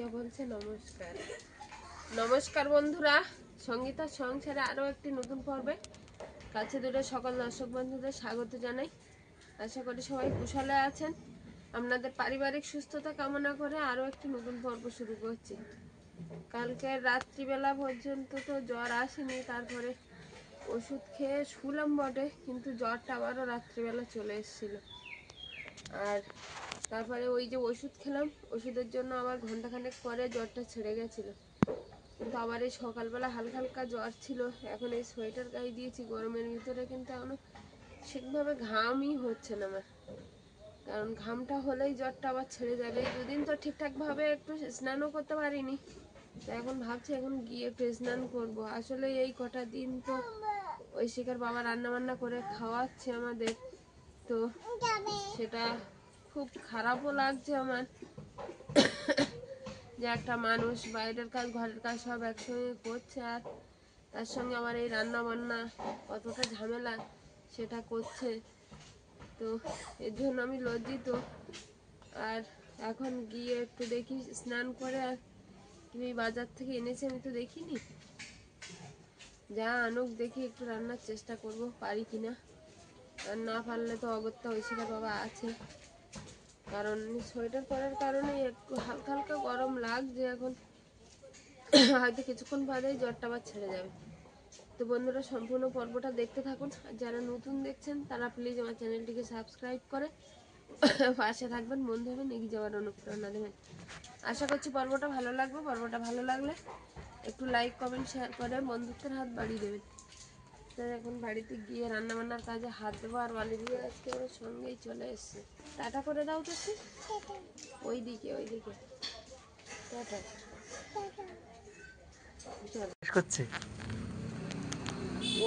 দিয়া বলছে নমস্কার। নমস্কার বন্ধুরা, সঙ্গীতার সংসারে আরও একটি নতুন পর্বে কাছে দূরে সকল দর্শক বন্ধুদের স্বাগত জানাই। আশা করি সবাই কুশলে আছেন। আপনাদের পারিবারিক সুস্থতা কামনা করে আরও একটি নতুন পর্ব শুরু করছি। কালকে রাত্রিবেলা পর্যন্ত তো জ্বর আসেনি, তারপরে ওষুধ খেয়ে শুলাম বটে, কিন্তু জ্বরটা আবারও রাত্রিবেলা চলে এসেছিল। আর তারপরে ওই যে ওষুধ খেলাম, ওষুধের জন্য আবার ঘন্টাখানেক পরে জ্বরটা ছেড়ে গেছিলো, কিন্তু আবার এই সকালবেলা হালকা হালকা জ্বর ছিল। এখন এই সোয়েটার গায়ে দিয়েছি গরমের ভিতরে, কিন্তু এখনো ঠিকভাবে ঘামই হচ্ছে না আমার, কারণ ঘামটা হলেই জ্বরটা আবার ছেড়ে যাবে। দুদিন তো ঠিকঠাকভাবে একটু স্নানও করতে পারিনি, তো এখন ভাবছি এখন গিয়ে একটু স্নান করবো। আসলে এই কটা দিন তো ওই শিকার বাবা রান্না বান্না করে খাওয়াচ্ছে আমাদের, তো সেটা খুব খারাপও লাগছে আমার যে একটা মানুষ বাইরের কাজ ঘরের কাজ সব একসঙ্গে করছে, আর তার সঙ্গে আমার এই রান্না বান্না কতটা ঝামেলা সেটা করছে। তো এর জন্য আমি লজ্জিত। আর এখন গিয়ে একটু দেখি স্নান করে, আর কি বাজার থেকে এনেছে আমি তো দেখিনি, যা আনুক দেখি একটু রান্নার চেষ্টা করব পারি কিনা। আর না পারলে তো অগত্যা ঐশিকা বাবা আছে, কারণ সোয়েটার পরার কারণে একটু হালকা হালকা গরম লাগছে এখন। হয়তো কিছুক্ষণ বাদেই জ্বরটা আবার ছেড়ে যাবে। তো বন্ধুরা, সম্পূর্ণ পর্বটা দেখতে থাকুন। আর যারা নতুন দেখছেন তারা প্লিজ আমার চ্যানেলটিকে সাবস্ক্রাইব করে পাশে থাকবেন, বন্ধু হবেন, এগিয়ে যাওয়ার অনুপ্রেরণা দেবেন। আশা করছি পর্বটা ভালো লাগবে। পর্বটা ভালো লাগলে একটু লাইক কমেন্ট শেয়ার করে বন্ধুত্বের হাত বাড়িয়ে দেবেন। তো এখন বাড়িতে গিয়ে রান্নাবান্নার কাজে হাত দেবো। আর অলিভিয়া আজকে ওর সঙ্গেই চলে এসছে। টাটা করে দাও তো, ওইদিকে ওইদিকে টাটা করছে।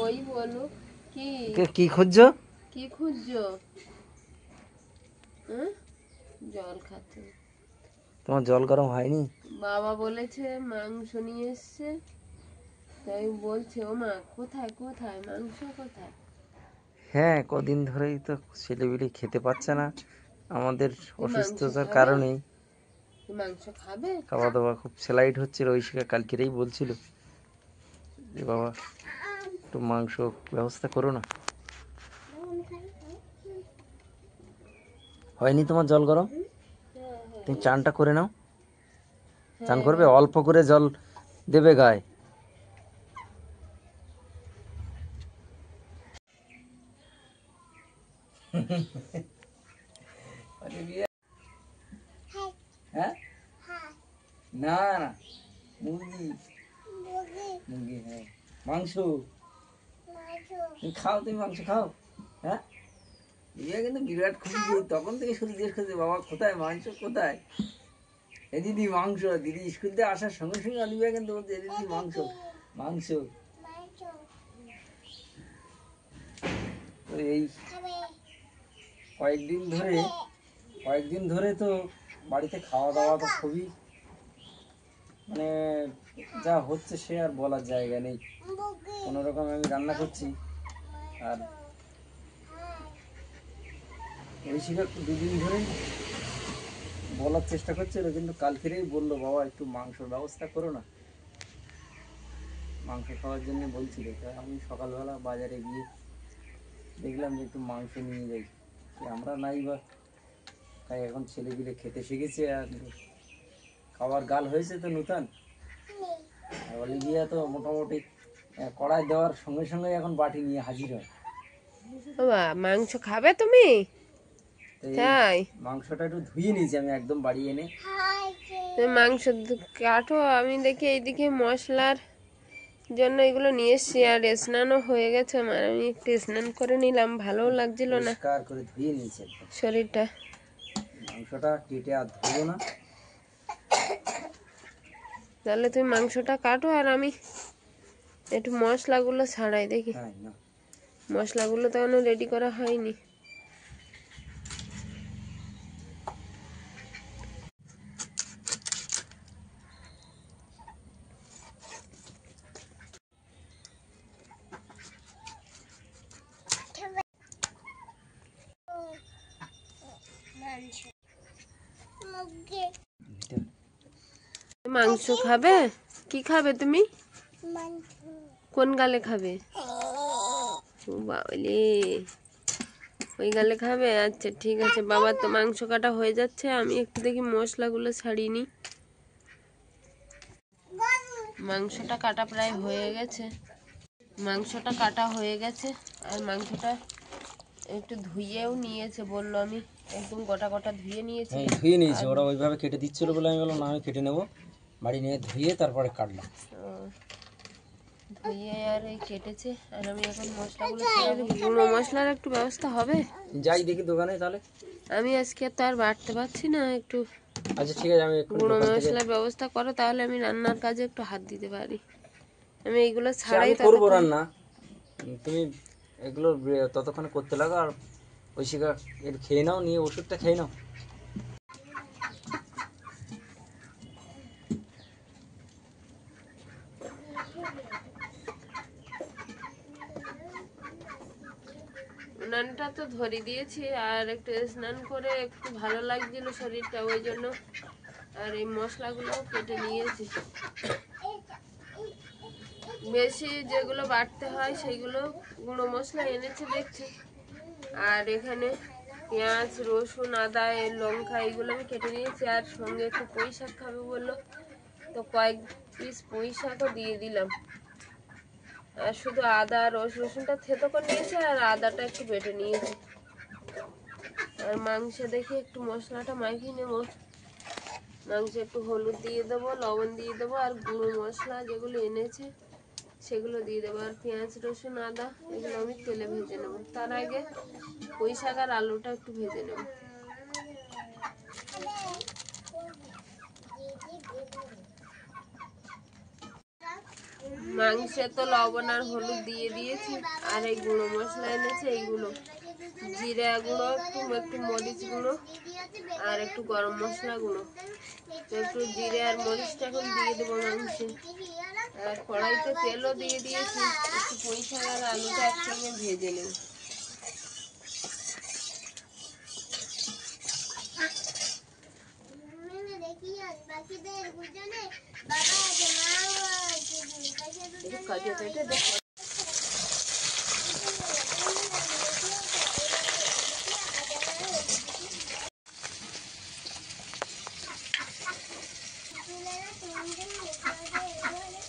ওই বলো কি কি খুঁজছো? কি খুঁজছো? হুম, জল খাচ্ছে। তোমার জল গরম হয়নি? বাবা বলেছে মাংস নিয়ে এসছে, তাই বলছে ও মা কোথায় কোথায় মাংস কোথায়। হ্যাঁ, কদিন ধরেই তো ছেলেপিলে খেতে পাচ্ছে না আমাদের তুই মাংস অসুস্থতার খাবে? কারণেই। তুই মাংস খাবে? খাওয়া দাওয়া খুব স্যালাইড হচ্ছে। ঐশিকা কালকেরেই বলছিল যে বাবা একটু মাংস ব্যবস্থা করো না। হয়নি তোমার জল গরম? তুমি চানটা করে নাও। চান করবে? অল্প করে জল দেবে গায়ে। হ্যাঁ, না না, মুরগি মুরগি, হ্যাঁ মাংস। তুমি খাও, তুমি মাংস খাও। হ্যাঁ, দিদিয়া কিন্তু বিরাট খুশি। তখন থেকে শুধু জিজ্ঞেস করছে বাবা কোথায় মাংস কোথায়। এই দিদি মাংস। দিদি স্কুল থেকে আসার সঙ্গে সঙ্গে অলিভিয়া কিন্তু বলছে দিদি মাংস মাংস। তো এই কয়েকদিন ধরে তো বাড়িতে খাওয়া দাওয়া তো খুবই, মানে যা হচ্ছে সে আর বলার জায়গা নেই। কোনো রকম আমি রান্না করছি, আর ঐশিকা দুদিন ধরে বলার চেষ্টা করছিল, কিন্তু কালকেরেই বললো বাবা একটু মাংসর ব্যবস্থা করো না। মাংস খাওয়ার জন্য বলছিল। তাই আমি সকালবেলা বাজারে গিয়ে দেখলাম যে একটু মাংস নিয়ে যাই। আমরা নাই বা তাই এখন ছেলেপিলে খেতে শিখেছে, আর খাবার গাল হয়েছে তো নূতন। আর অলিভিয়া তো মোটামুটি কড়াই দেওয়ার সঙ্গে সঙ্গে এখন বাটি নিয়ে হাজির হয়। বাবা মাংস খাবে তুমি? তাই মাংসটা একটু ধুয়ে নিয়েছি আমি একদম বাড়ি এনে। তুমি মাংস কাটো, আমি দেখি এইদিকে মশলার জন্য এগুলো নিয়ে এসছি। আর স্নানও হয়ে গেছে আমার, আমি একটু স্নান করে নিলাম, ভালোও লাগছিল না পরিষ্কার করে ধুয়ে নিয়েছি একদম শরীরটা। মাংসটা কেটে আর ধুবো না। তাহলে তুমি মাংসটা কাটো, আর আমি একটু মশলাগুলো ছাড়াই দেখি। হ্যাঁ, না মশলাগুলো তো এখনো রেডি করা হয়নি। মাংস খাবে? কি খাবে তুমি? কোন গালে খাবে? ও বাবালে, ওই গালে খাবে? আচ্ছা ঠিক আছে। বাবা তো মাংস কাটা হয়ে যাচ্ছে, আমি একটু দেখি মশলাগুলো ছাড়িয়ে নিই। মাংসটা কাটা প্রায় হয়ে গেছে, মাংসটা কাটা হয়ে গেছে। আর মাংসটা একটু ধুয়েও নিয়েছে, বললো আমি একদম গোটা গোটা ধুয়ে নিয়েছি। হ্যাঁ ধুয়ে নিয়েছি, ওরা ওইভাবে কেটে দিচ্ছিল বলে আমি বললাম না আমি কেটে নেবো, বাড়ি নিয়ে ধুয়ে তারপরে কাটলাম। ধুয়ে আর এই কেটেছে। আর আমি এখন মশলাগুলো গুঁড়ো মশলার একটু ব্যবস্থা হবে? যাই দেখি দোকানে তাহলে। আমি আজকে তো আর বাড়তে পারছি না, একটু আচ্ছা ঠিক আছে, আমি গুঁড়ো মশলার ব্যবস্থা করো, তাহলে আমি রান্নার কাজে একটু হাত দিতে পারি। আমি এইগুলো ছাড়াই আমি করবো রান্না, তুমি এগুলো ততক্ষণে করতে লাগো। আর ওই শিকার একটু খেয়ে নাও, নিয়ে ওষুধটা খেয়ে নাও। উনানটা তো ধরে দিয়েছি, আর একটু স্নান করে একটু ভালো লাগছিল শরীরটা, ওই জন্য। আর এই মশলাগুলো কেটে নিয়েছি, বেশি যেগুলো বাটতে হয় সেইগুলো গুঁড়ো মশলা এনেছে দেখছি। আর এখানে পেঁয়াজ, রসুন, আদা, লঙ্কা এগুলো আমি কেটে নিয়েছি। আর সঙ্গে একটু পুঁই শাক খাবে বললো, তো কয়েক পিস পুঁই শাকও দিয়ে দিলাম। আর শুধু আদা আর রসুনটা থেতো করে নিয়েছি, আর আদাটা একটু বেটে নিয়েছি। আর মাংসে দেখি একটু মশলাটা মাখিয়ে নেবো। মাংসে একটু হলুদ দিয়ে দেবো, লবণ দিয়ে দেবো, আর গুঁড়ো মশলা যেগুলো এনেছে সেগুলো দিয়ে দেবো। আর পেঁয়াজ, রসুন, আদা এগুলো আমি তেলে ভেজে নেবো। তার আগে পুঁই শাক আর আলুটা একটু ভেজে নেব। মাংসে তো লবণ আর হলুদ দিয়ে দিয়েছি। আর এই গুঁড়ো মশলা এনেছে, এইগুলো জিরা গুঁড়ো, একটু মরিচ গুঁড়ো, আর একটু গরম মশলা গুঁড়ো। তো একটু জিরে আর মরিচটা এখন দিয়ে দেবো মাংসে। আর কড়াইতে তেলও দিয়ে দিয়েছি, একটু পুঁই শাক আর আলুটা একসঙ্গে ভেজে নেব।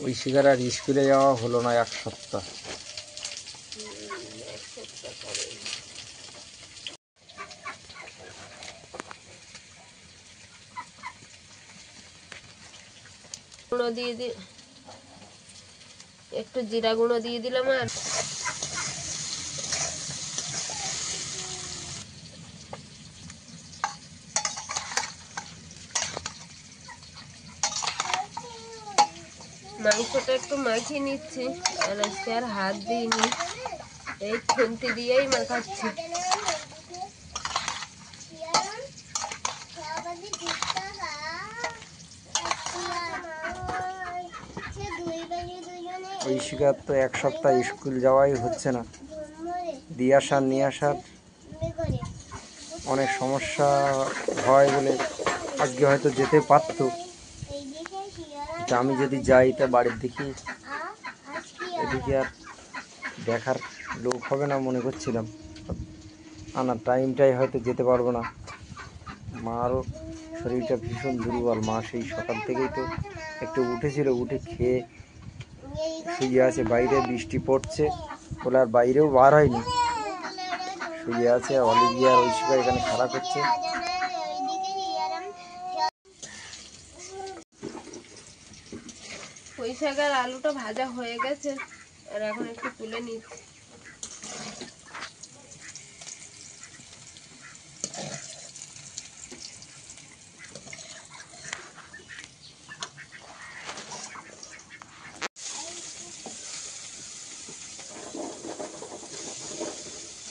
ওই শিকার আর স্কুলে যাওয়া হলো না 1 সপ্তাহ। গুঁড়ো দিয়ে একটু জিরা গুঁড়ো দিয়ে দিলাম। আর মাংসটা একটু মাখিয়ে নিচ্ছি। আর আজকে আর হাত দিইনি, এই খুন্তি দিয়েই মাখাচ্ছি। ওই শিকার তো 1 সপ্তাহ স্কুল যাওয়াই হচ্ছে না, দিয়ে আসার নিয়ে আসার অনেক সমস্যা হয় বলে আজকে হয়তো যেতে পারতো। আমি যদি যাই তা বাড়ির দেখি এদিকে আর দেখার লোক হবে না মনে করছিলাম। আনার টাইমটাই হয়তো যেতে পারবো না। মারও শরীরটা ভীষণ দুর্বল, মা সেই সকাল থেকেই তো একটু উঠেছিল, উঠে খেয়ে শুয়ে আছে। বাইরে বৃষ্টি পড়ছে বলে আর বাইরেও বার হয়নি, শুয়ে আছে। অলিভিয়া আর ঐশিকা এখানে খেলা করছে। পুঁই শাক আর আলুটা ভাজা হয়ে গেছে, আর এখন একটু তুলে নিচ্ছি।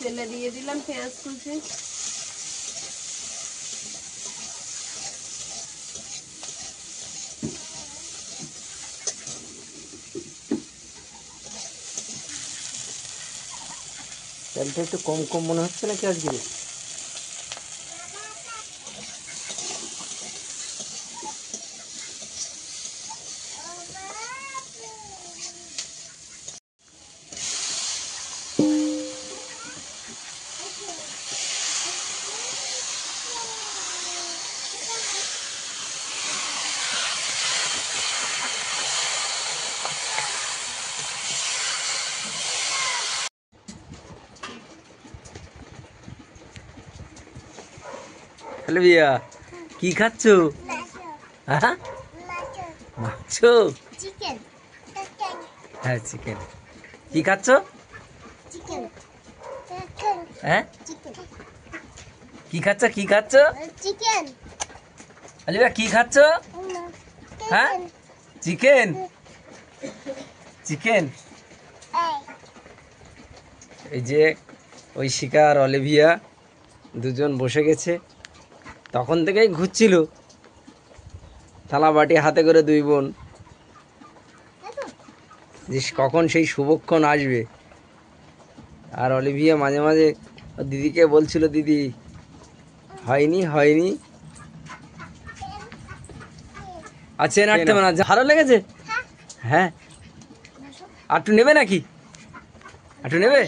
তেলে দিয়ে দিলাম পেঁয়াজ কুচি, তেলটা একটু কম কম মনে হচ্ছে নাকি আজকে? অলিভিয়া কি খাচ্ছ? হ্যাঁ মাংস। চিকেন হ্যাঁ চিকেন। কি খাচ্ছ? চিকেন হ্যাঁ চিকেন কি খাচ্ছ? কি খাচ্ছ? চিকেন অলিভিয়া কি খাচ্ছ? হ্যাঁ চিকেন। চিকেন। এই যে ঐশিকা আর অলিভিয়া দুজন বসে গেছে, তখন থেকেই ঘুরছিল থালা বাটি হাতে করে দুই বোন, যে কখন সেই শুভক্ষণ আসবে। আর অলিভিয়া মাঝে মাঝে ওর দিদিকে বলছিল, দিদি হয়নি হয়নি। আচ্ছা নাড়তে হবে না, ভালো লেগেছে? হ্যাঁ আর একটু নেবে নাকি? একটু নেবে?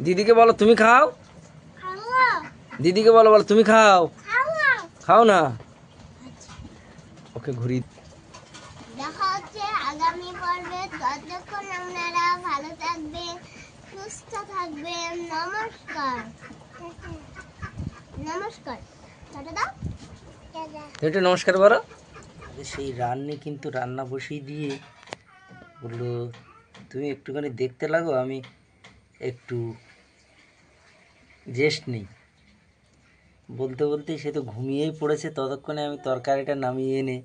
দিদিকে বলো তুমি খাও, দিদিকে বলো, বলো তুমি খাও। খাও না, ওকে ঘুরি। দেখা হচ্ছে আগামী পর্বে। ততক্ষণ আপনারা ভালো থাকবেন, সুস্থ থাকবেন। নমস্কার। নমস্কার। টাটা দাও। তুমি একটু নমস্কার বলো। সেই রান্নি কিন্তু রান্না বসিয়ে দিয়ে বললো, তুমি একটুখানি দেখতে লাগো, আমি একটু রেস্ট নেই। বলতে বলতেই সে তো ঘুমিয়েই পড়েছে। ততক্ষণে আমি তরকারিটা নামিয়ে এনে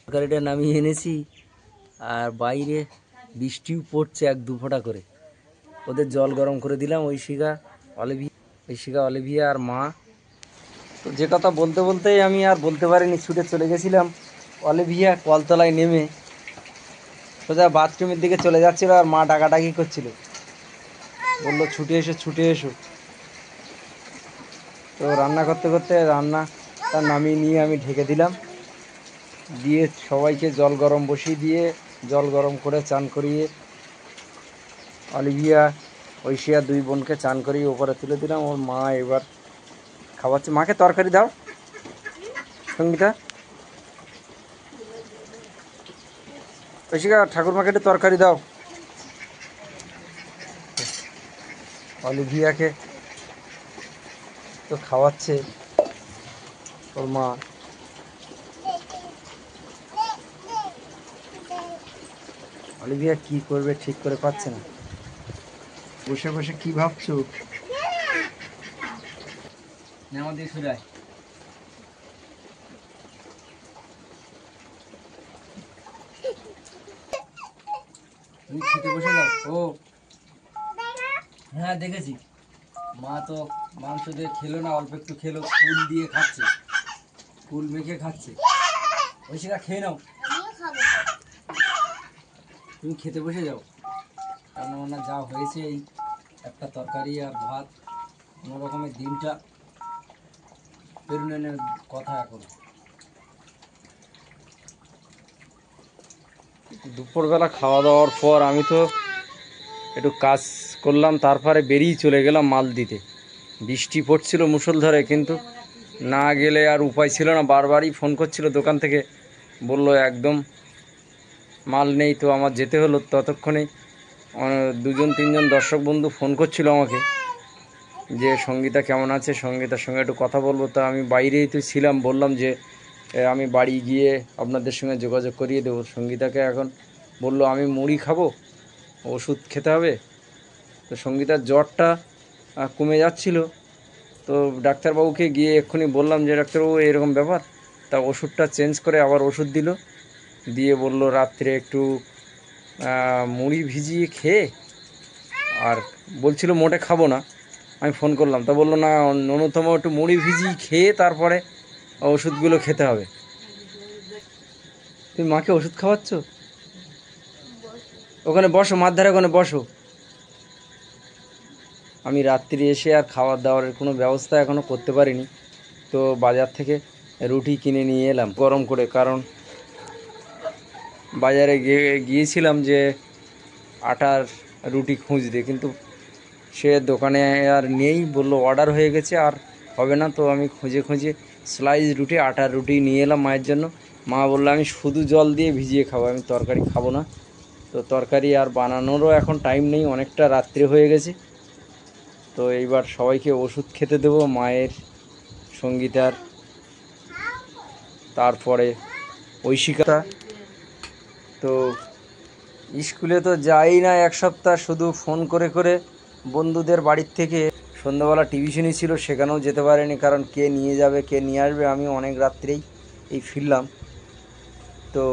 তরকারিটা নামিয়ে এনেছি, আর বাইরে বৃষ্টিও পড়ছে এক দু ফোঁটা করে। ওদের জল গরম করে দিলাম, ঐশিকা অলিভিয়া আর মা। তো যে কথা বলতে বলতেই আমি আর বলতে পারিনি, ছুটে চলে গেছিলাম। অলিভিয়া কলতলায় নেমে সোজা বাথরুমের দিকে চলে যাচ্ছিল, আর মা ডাকাডাকি করছিল, বললো ছুটে এসো ছুটে এসো। তো রান্না করতে করতে রান্নাটা নামিয়ে নিয়ে আমি ঢেকে দিলাম, দিয়ে সবাইকে জল গরম বসিয়ে দিয়ে জল গরম করে চান করিয়ে অলিভিয়া ঐশিয়া দুই বোনকে চান করিয়ে ওপরে তুলে দিলাম। ওর মা এবার খাওয়াচ্ছে। মাকে তরকারি দাও, সঙ্গীতা। ঐশিকা ঠাকুরমাকে একটু তরকারি দাও। অলিভিয়াকে তো খাওয়াচ্ছে ওর মা। অলিভিয়া কি করবে ঠিক করে পাচ্ছে না, বসে বসে কি ভাবছো? আমাদের সুরায় তুমি খেতে বসে যাও। ও হ্যাঁ দেখেছি, মা তো মাংস দিয়ে খেলো না, অল্প একটু খেলো, ফুল দিয়ে খাচ্ছে, ফুল মেখে খাচ্ছে। ঐশিকা খেয়ে নাও, আমিও খাবো। তুমি খেতে বসে যাও। রান্না বান্না যা হয়েছে, এই একটা তরকারি আর ভাত, কোনো রকমের দিনটা পেরুনের কথা এখন। দুপুরবেলা খাওয়া দাওয়ার পর আমি তো একটু কাজ করলাম, তারপরে বেরিয়ে চলে গেলাম মাল দিতে। বৃষ্টি পড়ছিল মুষলধারে, কিন্তু না গেলে আর উপায় ছিল না। বারবারই ফোন করছিল দোকান থেকে, বলল একদম মাল নেই। তো আমার যেতে হলো। ততক্ষণে দুজন তিনজন দর্শক বন্ধু ফোন করছিল আমাকে, যে সঙ্গীতা কেমন আছে, সঙ্গীতার সঙ্গে একটু কথা বলবো। তা আমি বাইরেই তো ছিলাম, বললাম যে আমি বাড়ি গিয়ে আপনাদের সঙ্গে যোগাযোগ করিয়ে দেবো। সঙ্গীতাকে এখন বললো আমি মুড়ি খাবো, ওষুধ খেতে হবে। তো সঙ্গীতার জ্বরটা কমে যাচ্ছিল, তো ডাক্তারবাবুকে গিয়ে এক্ষুনি বললাম যে ডাক্তারবাবু এরকম ব্যাপার। তা ওষুধটা চেঞ্জ করে আবার ওষুধ দিল, দিয়ে বলল রাত্রে একটু মুড়ি ভিজিয়ে খেয়ে, আর বলছিল মোটে খাবো না। আমি ফোন করলাম, তা বললো না ন্যূনতম একটু মুড়ি ভিজিয়ে খেয়ে তারপরে ওষুধগুলো খেতে হবে। তুমি মাকে ওষুধ খাওয়াচ্ছ? ওখানে বসো, মার ধারে ওখানে বসো। আমি রাত্রি এসে আর খাবার দাবারের কোনো ব্যবস্থা এখনও করতে পারিনি। তো বাজার থেকে রুটি কিনে নিয়ে এলাম গরম করে, কারণ বাজারে গিয়েছিলাম যে আটার রুটি খুঁজতে, কিন্তু সে দোকানে আর নেই, বললো অর্ডার হয়ে গেছে আর হবে না। তো আমি খুঁজে খুঁজে স্লাইস রুটি, আটার রুটি নিয়ে এলাম মায়ের জন্য। মা বললো আমি শুধু জল দিয়ে ভিজিয়ে খাবো, আমি তরকারি খাবো না, তো তরকারি আর বানানোরও এখন টাইম নেই, অনেকটা রাত্রি হয়ে গেছে। তো এইবার সবাইকে ওষুধ খেতে দেবো, মায়ের, সঙ্গীতার, তারপরে ঐশিকা। তো স্কুলে তো যাই না এক সপ্তাহ, শুধু ফোন করে করে বন্ধুদের বাড়ির থেকে। সন্ধ্যাবেলা টিউশনই ছিল, সেখানেও যেতে পারিনি, কারণ কে নিয়ে যাবে কে নিয়ে আসবে, আমি অনেক রাত্রেই এই ফিরলাম। তো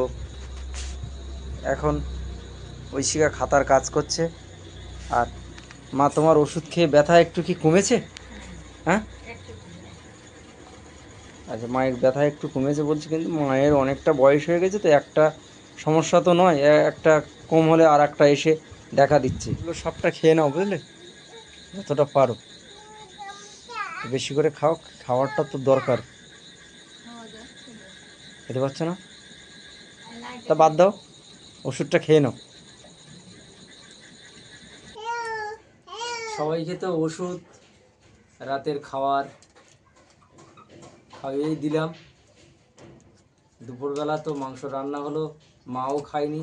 এখন ঐশিকা খাতার কাজ করছে। আর মা, তোমার ওষুধ খেয়ে ব্যথা একটু কি কমেছে? হ্যাঁ, আচ্ছা, মায়ের ব্যথা একটু কমেছে বলছে, কিন্তু মায়ের অনেকটা বয়স হয়ে গেছে, তো একটা সমস্যা তো নয়, একটা কম হলে আর একটা এসে দেখা দিচ্ছে। এগুলো সবটা খেয়ে নাও, বুঝলে, যতটা পারো বেশি করে খাও, খাওয়ারটা তো দরকার। খেতে পারছো না, তা বাদ দাও, ওষুধটা খেয়ে নাও। সবাইকে তো ওষুধ, রাতের খাবার খাইয়েই দিলাম। দুপুরবেলা তো মাংস রান্না হলো, মাও খায়নি,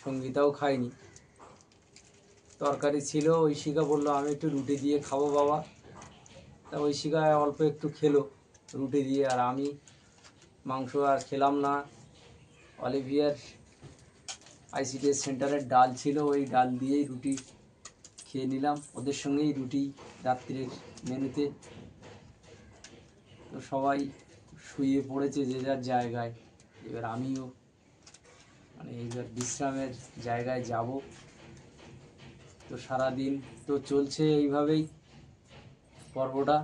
সঙ্গীতাও খায়নি। তরকারি ছিল, ঐশিকা বললো আমি একটু রুটি দিয়ে খাবো বাবা। তা ঐশিকা অল্প একটু খেলো রুটি দিয়ে, আর আমি মাংস আর খেলাম না। অলিভিয়ার আইসিডিএস সেন্টারের ডাল ছিল, ওই ডাল দিয়েই রুটি খেয়ে নিলাম, ওদের সঙ্গেই রুটি রাত্রের মেনুতে। তো সবাই শুয়ে পড়েছে যে যার জায়গায়, এবার আমিও এইবার বিশ্রামের জায়গায় যাব। তো সারাদিন তো চলছে এইভাবেই পর্বটা,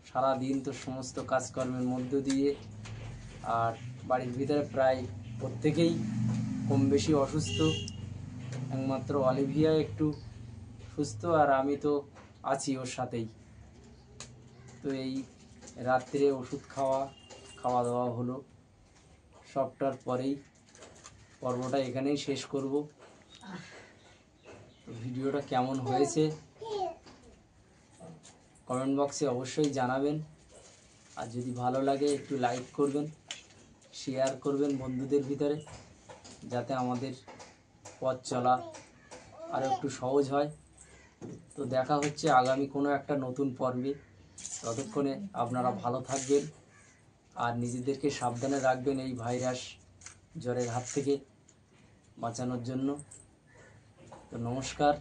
সারাদিন তো সমস্ত কাজকর্মের মধ্য দিয়ে। আর বাড়ির ভিতরে প্রায় প্রত্যেকেই কম বেশি অসুস্থ, একমাত্র অলিভিয়া একটু সুস্থ, আর আমি তো আছি ওর সাথেই। তো এই রাত্রে ওষুধ খাওয়া দাওয়া হলো, সবটার পরেই পর্বটা এখানেই শেষ করব। তো ভিডিওটা কেমন হয়েছে কমেন্ট বক্সে অবশ্যই জানাবেন। আর যদি ভালো লাগে একটু লাইক করবেন, শেয়ার করবেন বন্ধুদের ভিতরে, যাতে আমাদের পথ চলা আরও একটু সহজ হয়। তো দেখা হচ্ছে আগামী কোনো একটা নতুন পর্বে। ততক্ষণে আপনারা ভালো থাকবেন আর নিজেদেরকে সাবধানে রাখবেন এই ভাইরাস জ্বরের হাত থেকে বাঁচানোর জন্য। তো নমস্কার,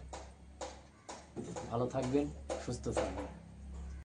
ভালো থাকবেন, সুস্থ থাকবেন।